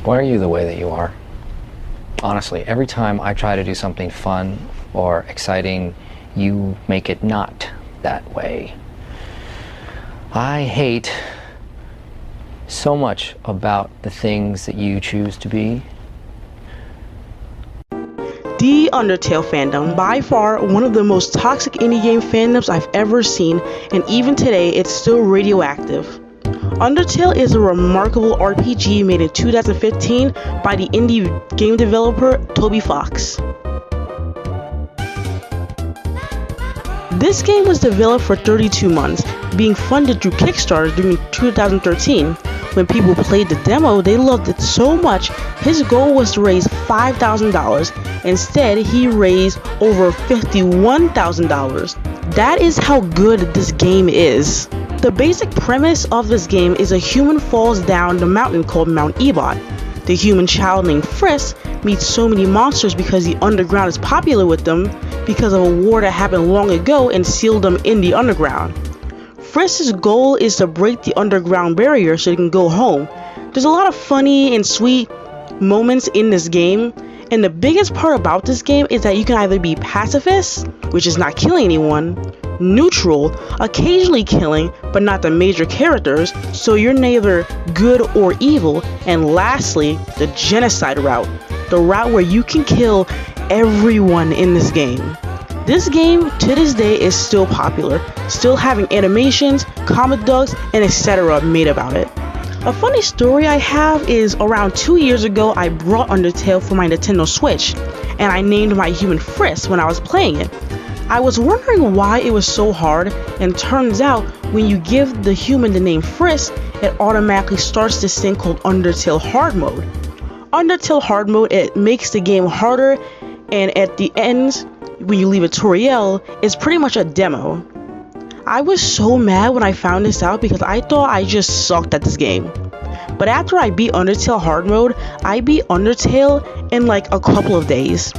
Why are you the way that you are? Honestly, every time I try to do something fun or exciting, you make it not that way. I hate so much about the things that you choose to be. The Undertale fandom, by far one of the most toxic indie game fandoms I've ever seen, and even today it's still radioactive. Undertale is a remarkable RPG made in 2015 by the indie game developer Toby Fox. This game was developed for 32 months, being funded through Kickstarter during 2013. When people played the demo, they loved it so much, his goal was to raise $5,000. Instead, he raised over $51,000. That is how good this game is. The basic premise of this game is a human falls down the mountain called Mount Ebot. The human child named Frisk meets so many monsters because the underground is popular with them because of a war that happened long ago and sealed them in the underground. Frisk's goal is to break the underground barrier so he can go home. There's a lot of funny and sweet moments in this game, and the biggest part about this game is that you can either be pacifist, which is not killing anyone, neutral, occasionally killing, but not the major characters, so you're neither good or evil, and lastly, the genocide route, the route where you can kill everyone in this game. This game, to this day, is still popular, still having animations, comic books, and etc. made about it. A funny story I have is around 2 years ago I brought Undertale for my Nintendo Switch, and I named my human Frisk when I was playing it. I was wondering why it was so hard, and turns out when you give the human the name Frisk, it automatically starts this thing called Undertale Hard Mode. Undertale Hard Mode, it makes the game harder, and at the end, when you leave a tutorial, it's pretty much a demo. I was so mad when I found this out because I thought I just sucked at this game. But after I beat Undertale Hard Mode, I beat Undertale in like a couple of days.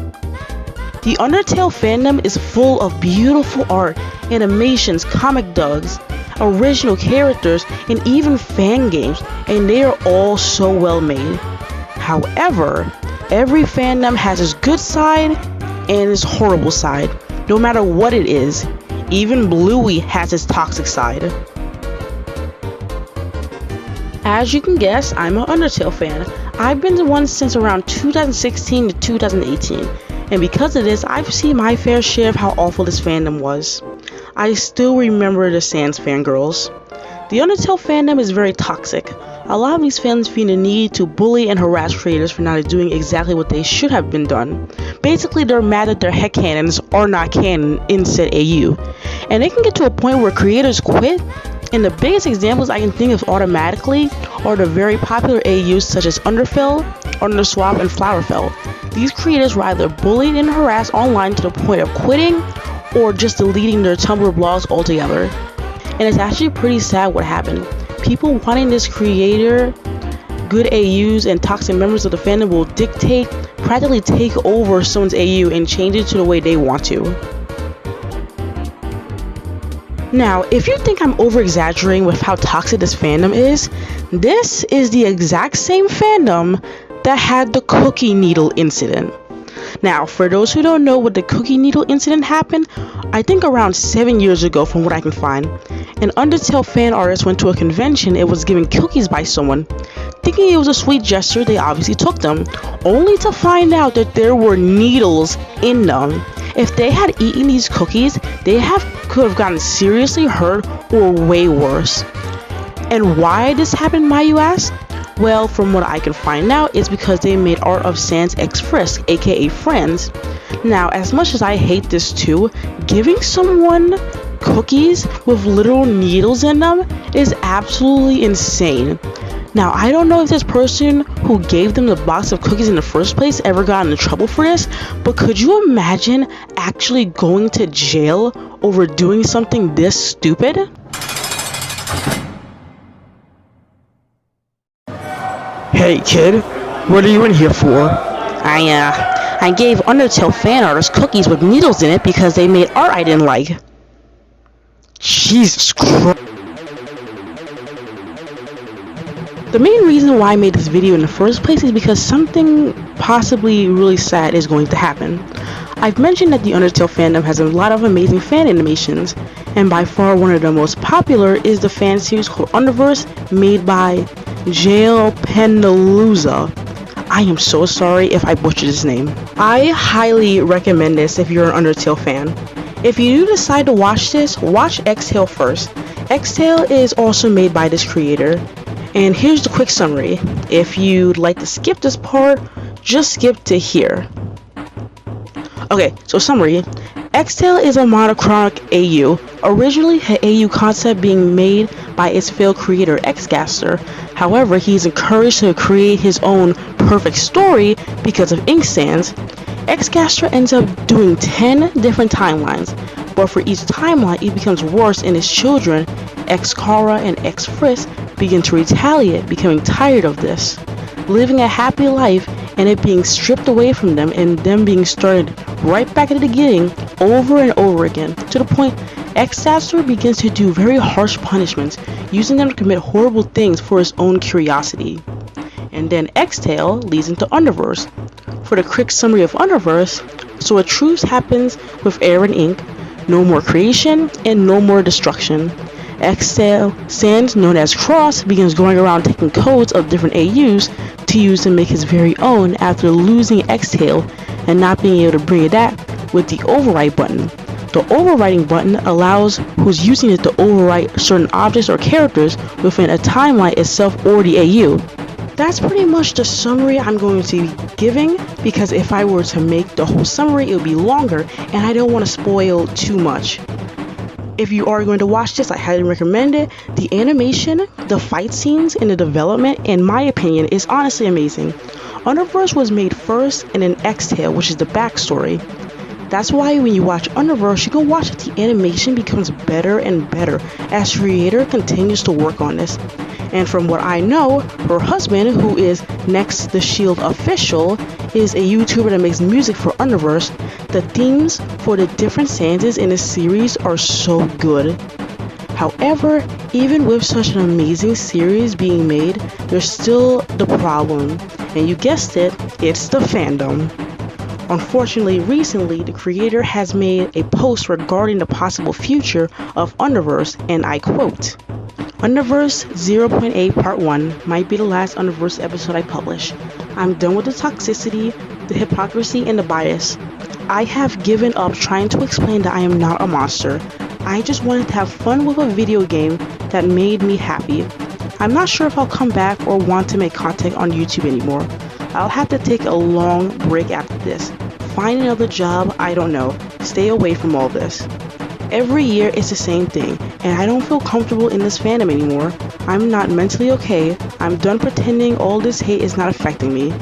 The Undertale fandom is full of beautiful art, animations, comic books, original characters, and even fan games, and they are all so well made. However, every fandom has its good side and its horrible side, no matter what it is. Even Bluey has its toxic side. As you can guess, I'm an Undertale fan. I've been the one since around 2016 to 2018, and because of this, I've seen my fair share of how awful this fandom was. I still remember the Sans fangirls. The Undertale fandom is very toxic. A lot of these fans feel the need to bully and harass creators for not doing exactly what they should have been done. Basically, they're mad that their headcanons are not canon in said AU. And it can get to a point where creators quit, and the biggest examples I can think of automatically are the very popular AUs such as Undertale, Underswap, and Flowerfell. These creators were either bullied and harassed online to the point of quitting, or just deleting their Tumblr blogs altogether. And it's actually pretty sad what happened. People wanting this creator, good AUs, and toxic members of the fandom will practically take over someone's AU and change it to the way they want to. Now, if you think I'm over-exaggerating with how toxic this fandom is, this is the exact same fandom that had the cookie needle incident. Now, for those who don't know what the cookie needle incident happened, I think around 7 years ago from what I can find, an Undertale fan artist went to a convention and was given cookies by someone. Thinking it was a sweet gesture, they obviously took them, only to find out that there were needles in them. If they had eaten these cookies, they could have gotten seriously hurt or way worse. And why this happened, might you ask? Well, from what I can find out, it's because they made art of Sans X Frisk, aka Friends. Now, as much as I hate this too, giving someone cookies with literal needles in them is absolutely insane. Now, I don't know if this person who gave them the box of cookies in the first place ever got into trouble for this, but could you imagine actually going to jail over doing something this stupid? Hey kid, what are you in here for? I gave Undertale fan artists cookies with needles in it because they made art I didn't like. Jesus Christ. The main reason why I made this video in the first place is because something possibly really sad is going to happen. I've mentioned that the Undertale fandom has a lot of amazing fan animations, and by far one of the most popular is the fan series called Underverse, made by Jail Penalooza. I am so sorry if I butchered his name. I highly recommend this if you're an Undertale fan. If you do decide to watch this, watch Exhale first. Exhale is also made by this creator. And here's the quick summary. If you'd like to skip this part, just skip to here. Okay, so summary. Exhale is a monochronic AU, originally an AU concept being made by its failed creator Xcaster. However, he's encouraged to create his own perfect story because of ink sands. Xcaster ends up doing 10 different timelines, but for each timeline it becomes worse and his children, X-Kara and X-Frisk, begin to retaliate, becoming tired of this, living a happy life and it being stripped away from them and them being started right back at the beginning over and over again, to the point Xcaster begins to do very harsh punishments, using them to commit horrible things for his own curiosity. And then Exhale leads into Underverse. For the quick summary of Underverse, so a truce happens with air and ink, no more creation and no more destruction. Exhale Sand, known as Cross, begins going around taking codes of different AUs to use to make his very own after losing Exhale and not being able to bring it back with the overwrite button. The overwriting button allows who's using it to overwrite certain objects or characters within a timeline itself or the AU. That's pretty much the summary I'm going to be giving, because if I were to make the whole summary it would be longer and I don't want to spoil too much. If you are going to watch this, I highly recommend it. The animation, the fight scenes, and the development, in my opinion, is honestly amazing. Underverse was made first and then Exhale, which is the backstory. That's why when you watch Underverse, you can watch that the animation becomes better and better as the creator continues to work on this. And from what I know, her husband, who is Next the Shield Official, is a YouTuber that makes music for Underverse. The themes for the different stanzas in the series are so good. However, even with such an amazing series being made, there's still the problem. And you guessed it, it's the fandom. Unfortunately, recently, the creator has made a post regarding the possible future of Underverse, and I quote, "Underverse 0.8 Part 1 might be the last Underverse episode I publish. I'm done with the toxicity, the hypocrisy, and the bias. I have given up trying to explain that I am not a monster. I just wanted to have fun with a video game that made me happy. I'm not sure if I'll come back or want to make content on YouTube anymore. I'll have to take a long break after this. Find another job, I don't know. Stay away from all this. Every year it's the same thing, and I don't feel comfortable in this fandom anymore. I'm not mentally okay. I'm done pretending all this hate is not affecting me.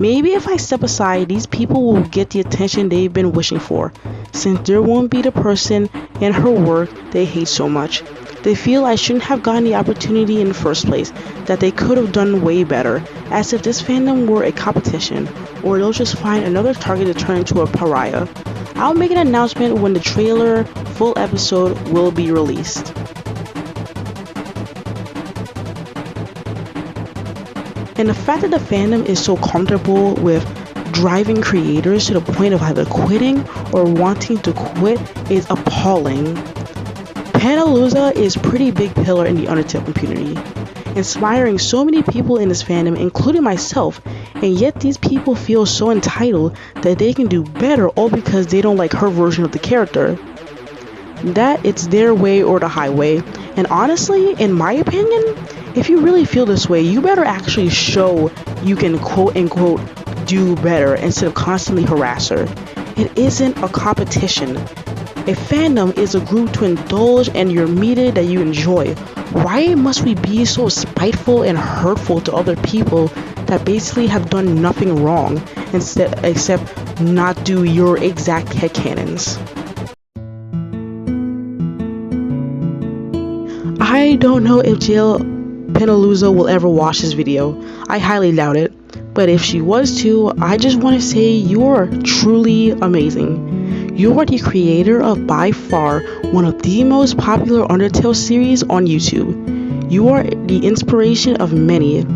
Maybe if I step aside, these people will get the attention they've been wishing for, since there won't be the person and her work they hate so much. They feel I shouldn't have gotten the opportunity in the first place, that they could have done way better, as if this fandom were a competition, or they'll just find another target to turn into a pariah. I'll make an announcement when the trailer full episode will be released." And the fact that the fandom is so comfortable with driving creators to the point of either quitting or wanting to quit is appalling. Penalooza is a pretty big pillar in the Undertale community, inspiring so many people in this fandom, including myself, and yet these people feel so entitled that they can do better all because they don't like her version of the character. That it's their way or the highway, and honestly, in my opinion, if you really feel this way, you better actually show you can quote unquote do better instead of constantly harass her. It isn't a competition. A fandom is a group to indulge in your media that you enjoy. Why must we be so spiteful and hurtful to other people that basically have done nothing wrong except not do your exact headcanons? I don't know if Jail Penalooza will ever watch this video. I highly doubt it. But if she was to, I just want to say you're truly amazing. You are the creator of by far one of the most popular Undertale series on YouTube. You are the inspiration of many.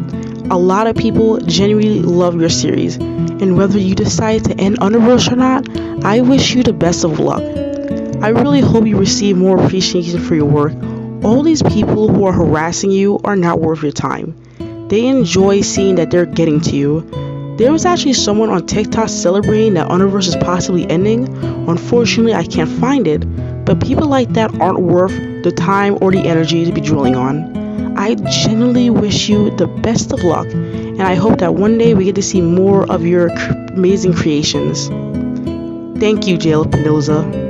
A lot of people genuinely love your series, and whether you decide to end Underverse or not, I wish you the best of luck. I really hope you receive more appreciation for your work. All these people who are harassing you are not worth your time. They enjoy seeing that they're getting to you. There was actually someone on TikTok celebrating that Underverse is possibly ending. Unfortunately, I can't find it, but people like that aren't worth the time or the energy to be dwelling on. I genuinely wish you the best of luck, and I hope that one day we get to see more of your amazing creations. Thank you, Jail Pinoza.